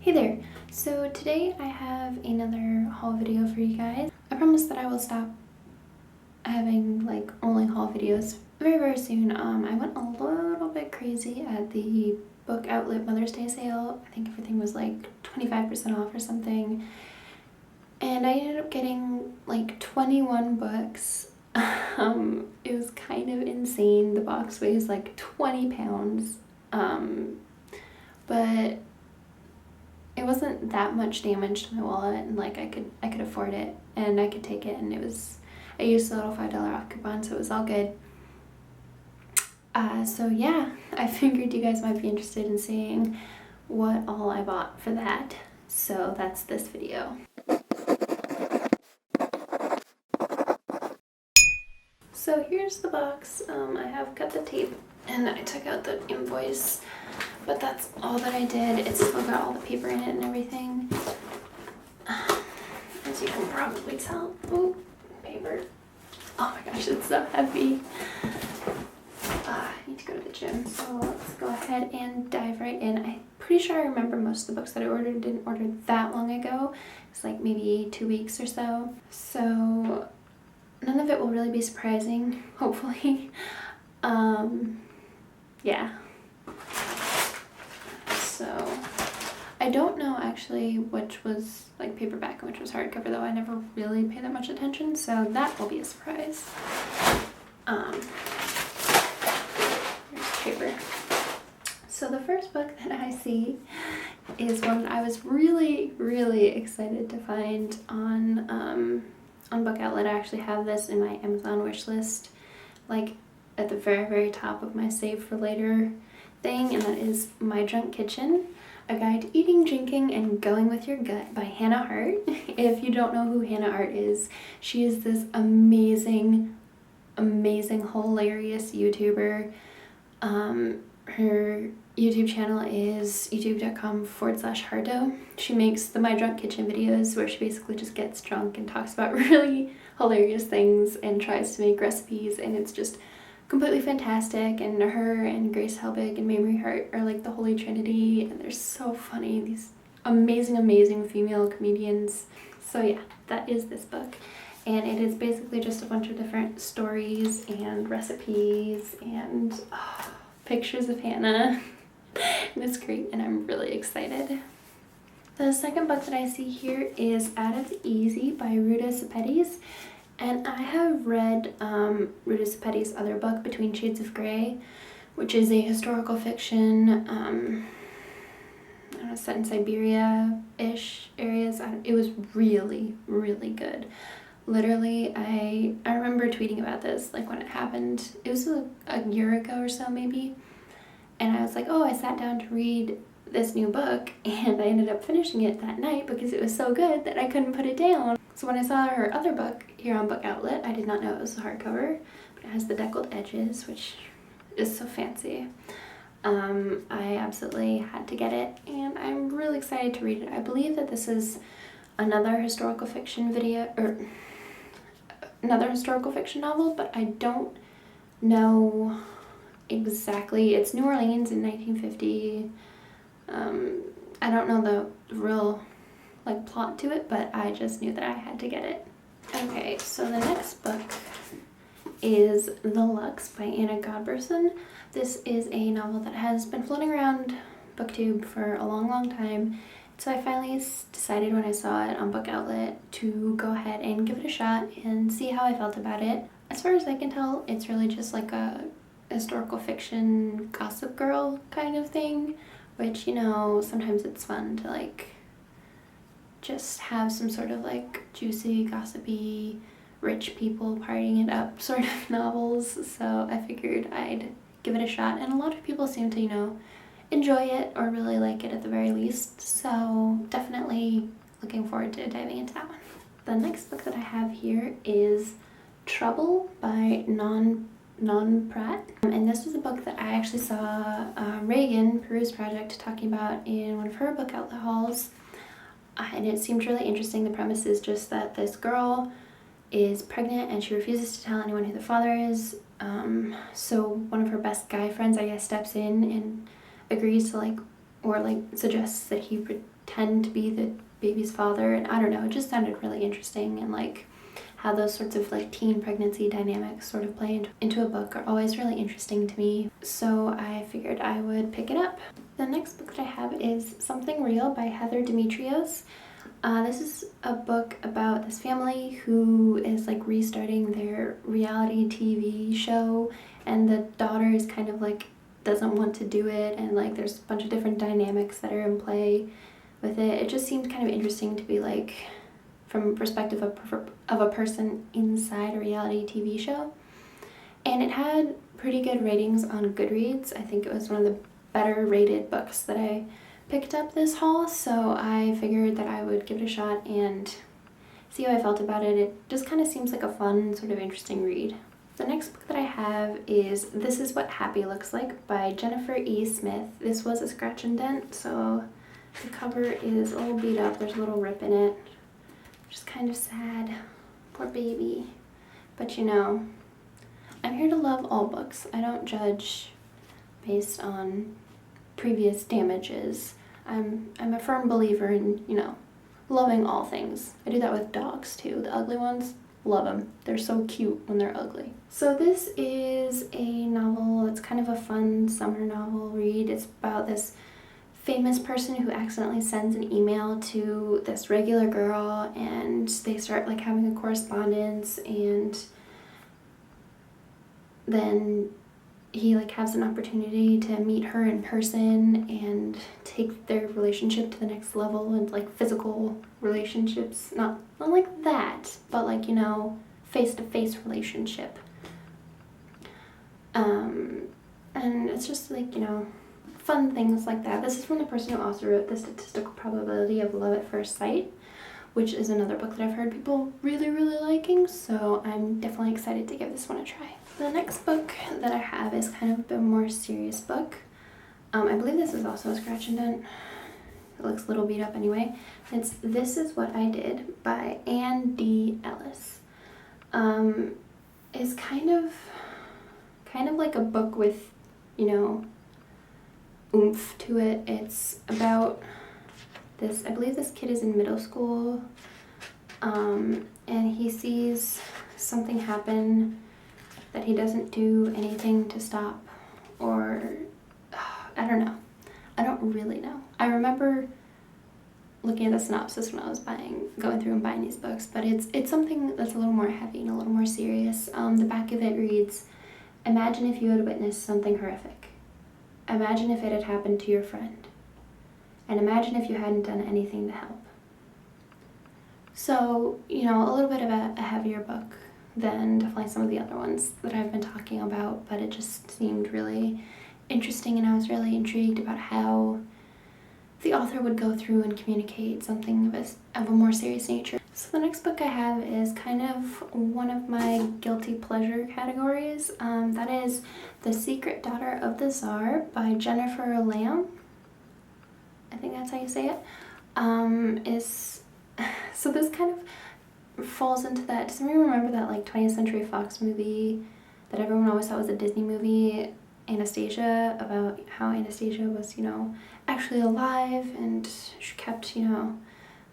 Hey there! So today I have another haul video for you guys. I promise that I will stop having like only haul videos very soon. I went a little bit crazy at the BookOutlet Mother's Day sale. I think everything was like 25% off or something. And I ended up getting like 21 books. It was kind of insane. The box weighs like 20 pounds. But it wasn't that much damage to my wallet, and like I could afford it and I could take it, and I used a little $5 off coupon, so it was all good. So yeah, I figured you guys might be interested in seeing what all I bought for that. So that's this video. So here's the box. I have cut the tape and I took out the invoice, but that's all that I did. It's still got all the paper in it and everything. As you can probably tell. Oh, paper. Oh my gosh, it's so heavy. I need to go to the gym, so let's go ahead and dive right in. I'm pretty sure I remember most of the books that I ordered didn't order that long ago. It's like maybe 2 weeks or so. So none of it will really be surprising, hopefully. Yeah. So I don't know actually which was like paperback and which was hardcover, though I never really paid that much attention, so that will be a surprise. Here's paper. So the first book that I see is one I was really excited to find on BookOutlet. I actually have this in my Amazon wish list, like at the very top of my save for later thing, and that is My Drunk Kitchen, A Guide to Eating, Drinking, and Going With Your Gut by Hannah Hart. If you don't know who Hannah Hart is, she is this amazing, hilarious YouTuber. Her YouTube channel is youtube.com/hardo. She makes the My Drunk Kitchen videos where she basically just gets drunk and talks about really hilarious things and tries to make recipes, and it's just completely fantastic. And her and Grace Helbig and Mamrie Hart are like the holy trinity, and they're so funny. These amazing female comedians. So yeah, that is this book. And it is basically just a bunch of different stories and recipes and pictures of Hannah. And it's great, and I'm really excited. The second book that I see here is Out of the Easy by Ruta Sepetys. And I have read Ruta Sepetys' other book, Between Shades of Grey, which is a historical fiction, I don't know, set in Siberia-ish areas. It was really good. Literally, I remember tweeting about this like when it happened. It was a year ago or so maybe. And I was like, oh, I sat down to read this new book, and I ended up finishing it that night because it was so good that I couldn't put it down. So when I saw her other book here on BookOutlet, I did not know it was a hardcover, but it has the deckled edges, which is so fancy. I absolutely had to get it, and I'm really excited to read it. I believe that this is another historical fiction novel, but I don't know exactly. It's New Orleans in 1950. I don't know the real like plot to it, but I just knew that I had to get it. Okay, so the next book is The Lux by Anna Godberson. This is a novel that has been floating around BookTube for a long time. So I finally decided when I saw it on BookOutlet to go ahead and give it a shot and see how I felt about it. As far as I can tell, it's really just like a historical fiction Gossip Girl kind of thing, which, you know, sometimes it's fun to like just have some sort of like juicy, gossipy, rich people partying it up sort of novels. So I figured I'd give it a shot, and a lot of people seem to, you know, enjoy it or really like it at the very least. So definitely looking forward to diving into that one. The next book that I have here is Trouble by Non Pratt, and this was a book that I actually saw Reagan, Peruse Project, talking about in one of her BookOutlet hauls, and it seemed really interesting. The premise is just that this girl is pregnant and she refuses to tell anyone who the father is, so one of her best guy friends, I guess, steps in and agrees to suggests that he pretend to be the baby's father, and I don't know, it just sounded really interesting, and like how those sorts of like teen pregnancy dynamics sort of play into a book are always really interesting to me. So I figured I would pick it up. The next book that I have is Something Real by Heather Demetrios. This is a book about this family who is like restarting their reality TV show, and the daughter is kind of like doesn't want to do it, and like there's a bunch of different dynamics that are in play with it. It just seemed kind of interesting to be like from a perspective of a person inside a reality TV show. And it had pretty good ratings on Goodreads. I think it was one of the better rated books that I picked up this haul, so I figured that I would give it a shot and see how I felt about it. It just kind of seems like a fun, sort of interesting read. The next book that I have is This Is What Happy Looks Like by Jennifer E. Smith. This was a scratch and dent, so the cover is a little beat up. There's a little rip in it, which is kind of sad. Poor baby. But you know, I'm here to love all books. I don't judge based on previous damages. I'm a firm believer in, you know, loving all things. I do that with dogs too. The ugly ones, love them. They're so cute when they're ugly. So this is a novel. It's kind of a fun summer novel read. It's about this famous person who accidentally sends an email to this regular girl, and they start like having a correspondence, and then he like has an opportunity to meet her in person and take their relationship to the next level, and like physical relationships, not like that, but like, you know, face-to-face relationship. And it's just like, you know, fun things like that. This is from the person who also wrote The Statistical Probability of Love at First Sight, which is another book that I've heard people really, really liking, so I'm definitely excited to give this one a try. The next book that I have is kind of a bit more serious book. I believe this is also a scratch and dent. It looks a little beat up anyway. It's This Is What I Did by Anne D. Ellis. It's kind of like a book with, you know, oomph to it. It's about this, I believe this kid is in middle school, and he sees something happen that he doesn't do anything to stop, or I don't know. I don't really know. I remember looking at the synopsis when I was going through and buying these books, but it's something that's a little more heavy and a little more serious. The back of it reads, "Imagine if you had witnessed something horrific. Imagine if it had happened to your friend. And imagine if you hadn't done anything to help." So, you know, a little bit of a heavier book than definitely some of the other ones that I've been talking about, but it just seemed really interesting, and I was really intrigued about how the author would go through and communicate something of a more serious nature. So the next book I have is kind of one of my guilty pleasure categories. That is The Secret Daughter of the Tsar by Jennifer Lamb. I think that's how you say it. So this kind of falls into that. Does anyone remember that like 20th Century Fox movie that everyone always thought was a Disney movie, Anastasia, about how Anastasia was, you know, actually alive, and she kept, you know,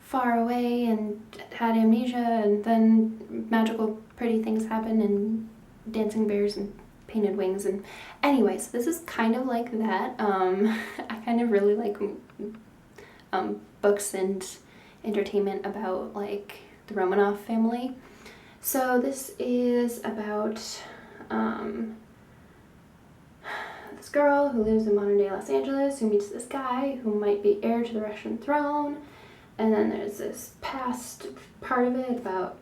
far away and had amnesia, and then magical pretty things happen, and dancing bears and painted wings, and anyway, so this is kind of like that. I kind of really like books and entertainment about like the Romanov family. So this is about this girl who lives in modern day Los Angeles who meets this guy who might be heir to the Russian throne, and then there's this past part of it about,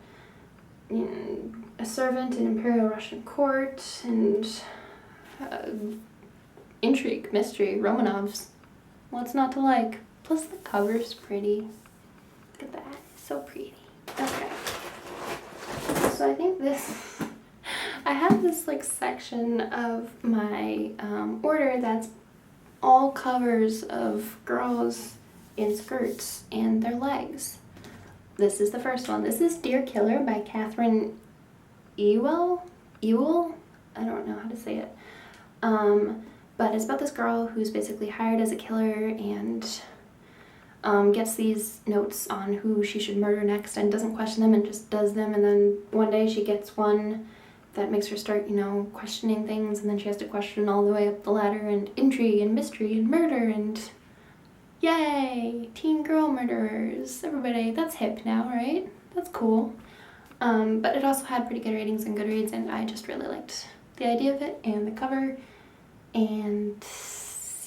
you know, a servant in Imperial Russian court, and intrigue, mystery, Romanovs. What's not to like? Plus the cover's pretty. Look at that, it's so pretty. Okay, so I think I have this like section of my order that's all covers of girls in skirts and their legs. This is the first one. This is Dear Killer by Catherine Ewell? I don't know how to say it. But it's about this girl who's basically hired as a killer, and gets these notes on who she should murder next and doesn't question them and just does them, and then one day she gets one that makes her start, you know, questioning things, and then she has to question all the way up the ladder, and intrigue and mystery and murder, and yay! Teen girl murderers. Everybody, that's hip now, right? That's cool. But it also had pretty good ratings on Goodreads, and I just really liked the idea of it and the cover, and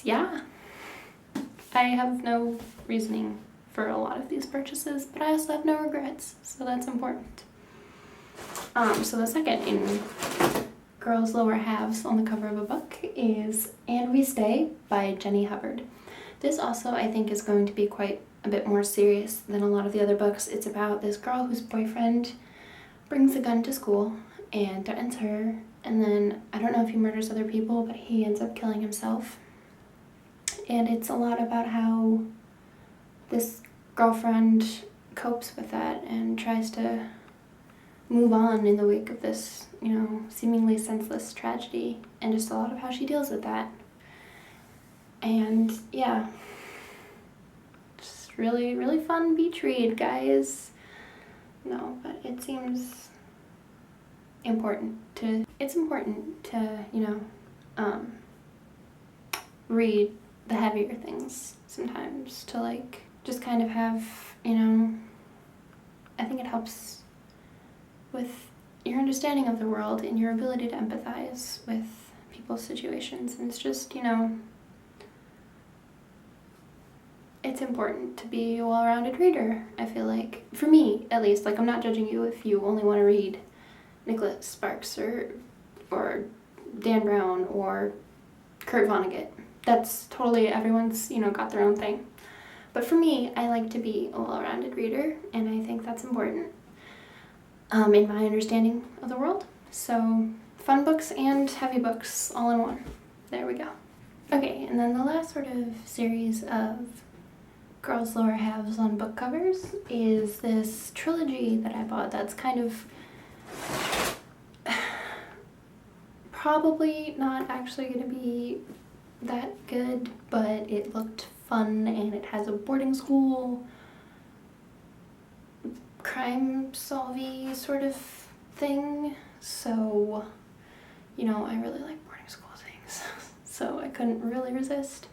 yeah. I have no reasoning for a lot of these purchases, but I also have no regrets, so that's important. So the second in Girls' Lower Halves on the cover of a book is And We Stay by Jenny Hubbard. This also, I think, is going to be quite a bit more serious than a lot of the other books. It's about this girl whose boyfriend brings a gun to school and threatens her, and then I don't know if he murders other people, but he ends up killing himself. And it's a lot about how this girlfriend copes with that and tries to move on in the wake of this, you know, seemingly senseless tragedy, and just a lot of how she deals with that. And yeah, just really, really fun beach read, guys. No, but it seems important to, you know, read the heavier things sometimes, to like just kind of have, you know, I think it helps with your understanding of the world and your ability to empathize with people's situations. And it's just, you know, it's important to be a well-rounded reader, I feel like. For me, at least. Like, I'm not judging you if you only want to read Nicholas Sparks or Dan Brown or Kurt Vonnegut. That's totally, everyone's, you know, got their own thing. But for me, I like to be a well-rounded reader, and I think that's important in my understanding of the world. So, fun books and heavy books all in one. There we go. Okay, and then the last sort of series of Girls' Lower Halves on book covers is this trilogy that I bought that's kind of probably not actually going to be that good, but it looked fun, and it has a boarding school crime solving sort of thing, so, you know, I really like boarding school things, so I couldn't really resist.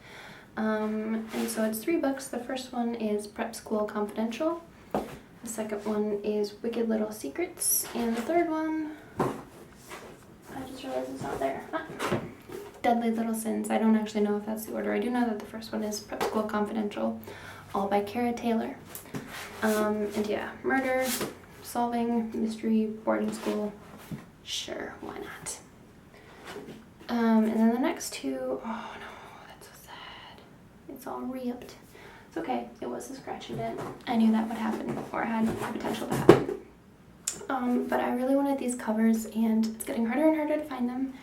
And so it's 3 books. The first one is Prep School Confidential, the second one is Wicked Little Secrets, and the third one, I just realized it's not there. Deadly Little Sins. I don't actually know if that's the order. I do know that the first one is Prep School Confidential, all by Kara Taylor. And yeah, murder, solving, mystery, boarding school. Sure, why not? And then the next 2, oh no, that's so sad. It's all ripped. It's okay, it was a scratch and dent. I knew that would happen, or had the potential to happen. But I really wanted these covers, and it's getting harder and harder to find them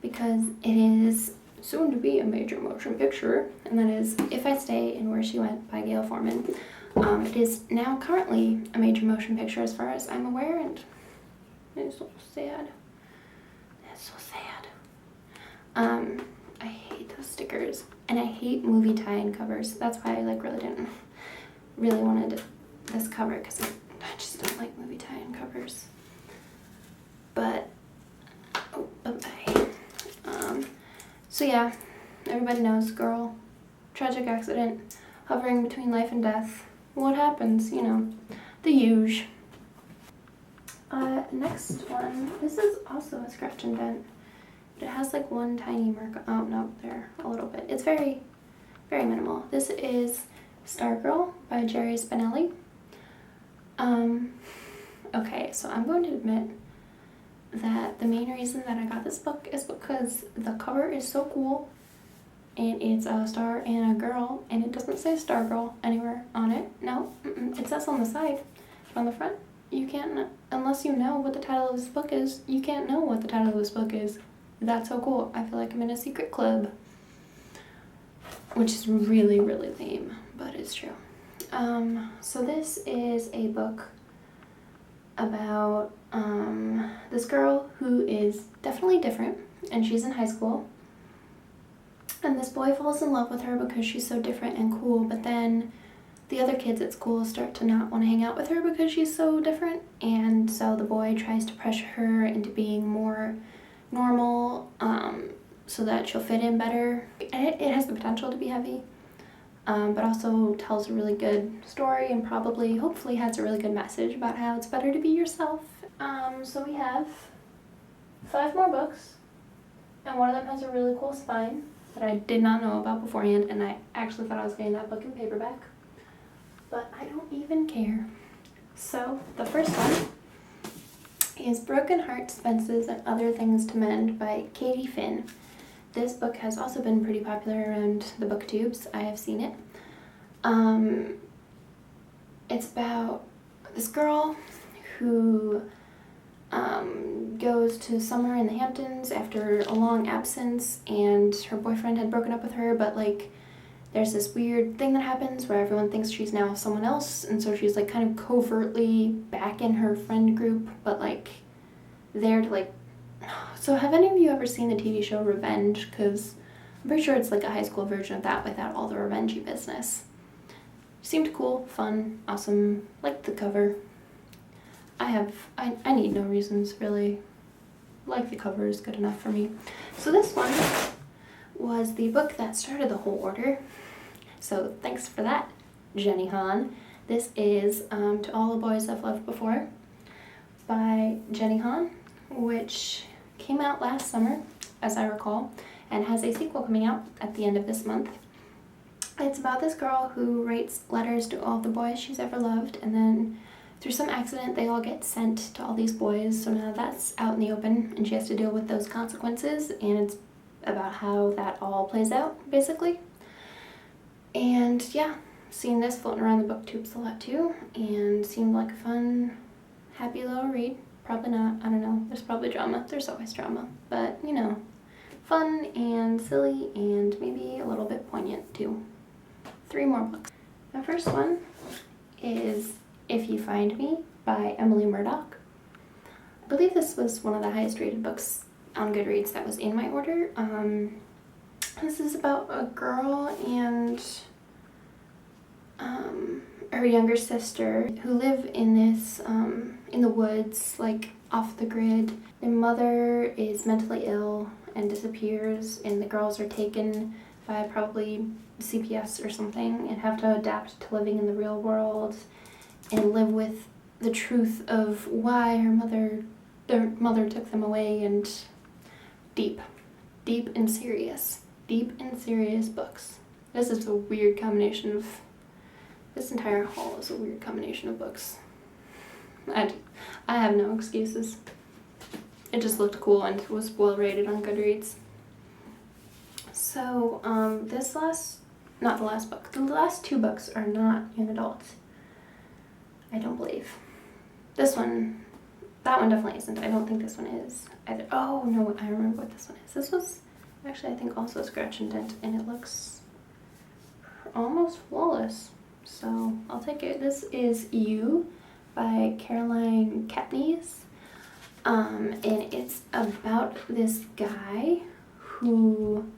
because it is soon to be a major motion picture, and that is If I Stay and Where She Went by Gail Forman. It is now currently a major motion picture as far as I'm aware, and it's so sad. It's so sad. I hate those stickers, and I hate movie tie-in covers. That's why I like really wanted this cover, because I just don't like movie tie-in covers. But oh, bye-bye. So yeah, everybody knows, girl, tragic accident, hovering between life and death. What happens, you know, the huge. Next one, this is also a scratch and dent, but it has like one tiny mark. Oh no, there, a little bit. It's very, very minimal. This is Stargirl by Jerry Spinelli. Okay, so I'm going to admit that the main reason that I got this book is because the cover is so cool, and it's a star and a girl, and it doesn't say Stargirl anywhere on it. No, it says on the side, but on the front, you can't, unless you know what the title of this book is, you can't know what the title of this book is. That's so cool. I feel like I'm in a secret club, which is really, really lame, but it's true. So this is a book about this girl who is definitely different, and she's in high school, and this boy falls in love with her because she's so different and cool, but then the other kids at school start to not want to hang out with her because she's so different, and so the boy tries to pressure her into being more normal, so that she'll fit in better. It has the potential to be heavy, but also tells a really good story and probably, hopefully, has a really good message about how it's better to be yourself. So we have 5 more books, and one of them has a really cool spine that I did not know about beforehand, and I actually thought I was getting that book in paperback, but I don't even care. So the first one is Broken Hearts, Fences, and Other Things to Mend by Katie Finn. This book has also been pretty popular around the booktubes. I have seen it. It's about this girl who goes to summer in the Hamptons after a long absence, and her boyfriend had broken up with her, but like there's this weird thing that happens where everyone thinks she's now someone else, and so she's like kind of covertly back in her friend group, but like there to like... So have any of you ever seen the TV show Revenge? Because I'm pretty sure it's like a high school version of that without all the revengey business. Seemed cool, fun, awesome, liked the cover. I need no reasons, really. Like the cover is good enough for me. So this one was the book that started the whole order. So thanks for that, Jenny Han. This is To All the Boys I've Loved Before by Jenny Han, which came out last summer, as I recall, and has a sequel coming out at the end of this month. It's about this girl who writes letters to all the boys she's ever loved, and then through some accident they all get sent to all these boys, so now that's out in the open and she has to deal with those consequences, and it's about how that all plays out, basically. And yeah, seen this floating around the booktubes a lot too, and seemed like a fun, happy little read. Probably not, I don't know, there's probably drama, there's always drama, but you know, fun and silly and maybe a little bit poignant too. 3 more books. The first one is If You Find Me by Emily Murdoch. I believe this was one of the highest rated books on Goodreads that was in my order. This is about a girl and her younger sister who live in this, in the woods, like off the grid. Their mother is mentally ill and disappears, and the girls are taken by probably CPS or something and have to adapt to living in the real world and live with the truth of why their mother took them away, and deep and serious books. This is a weird combination of, this entire haul is a weird combination of books. I have no excuses. It just looked cool and was well rated on Goodreads. So, not the last book. The last 2 books are not young adults, I don't believe. That one definitely isn't. I don't think this one is either. Oh no, I remember what this one is. This was actually, I think, also a scratch and dent, and it looks almost flawless. So I'll take it. This is You by Caroline Kepnes. And it's about this guy who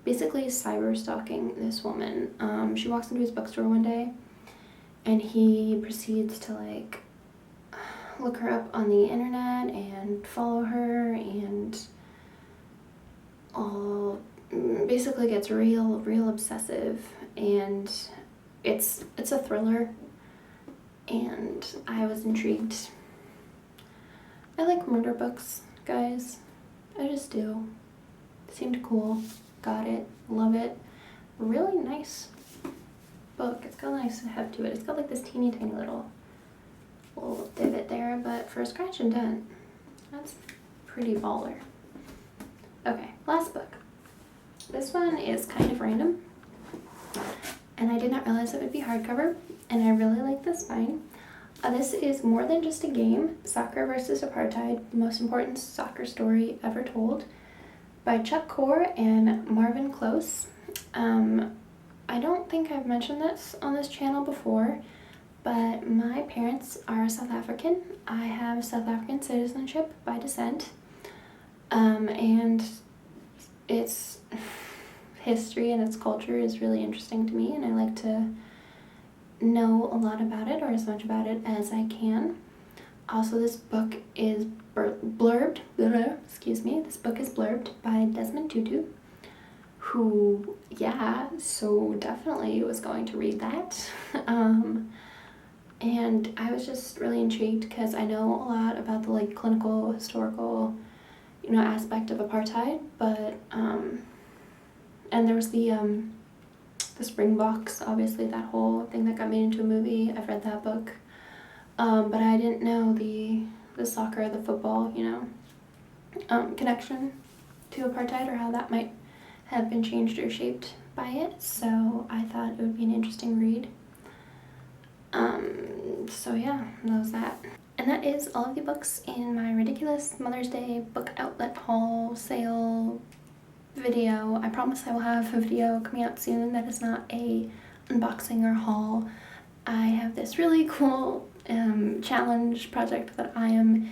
basically is cyber stalking this woman. She walks into his bookstore one day and he proceeds to like look her up on the internet and follow her, and all basically gets real obsessive, and it's a thriller, and I was intrigued. I like murder books, guys. I just do. It seemed cool. Got it. Love it. Really nice book. It's got a nice head to it. It's got like this teeny tiny little divot there, but for a scratch and dent, that's pretty baller. Okay, last book. This one is kind of random, and I did not realize it would be hardcover, and I really like the spine. This is More Than Just a Game, Soccer versus Apartheid, the most important soccer story ever told, by Chuck Core and Marvin Close. I don't think I've mentioned this on this channel before, but my parents are South African. I have South African citizenship by descent, and its history and its culture is really interesting to me, and I like to know a lot about it, or as much about it as I can. Also, this book is blurbed, excuse me, this book is blurbed by Desmond Tutu, who, yeah, so definitely was going to read that. And I was just really intrigued because I know a lot about the like clinical, historical, you know, aspect of apartheid, but, and there was the Springboks, obviously that whole thing that got made into a movie. I've read that book. But I didn't know the soccer, the football, you know, connection to apartheid, or how that might have been changed or shaped by it. So I thought it would be an interesting read. So yeah, that was that. And that is all of the books in my ridiculous Mother's Day book outlet haul sale video. I promise I will have a video coming out soon that is not a unboxing or haul. I have this really cool challenge project that I am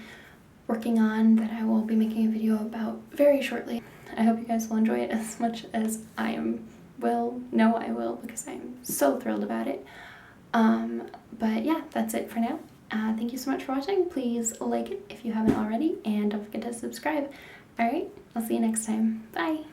working on that I will be making a video about very shortly. I hope you guys will enjoy it as much as I will, because I'm so thrilled about it. But yeah, that's it for now. Thank you so much for watching. Please like it if you haven't already, and don't forget to subscribe. Alright, I'll see you next time. Bye!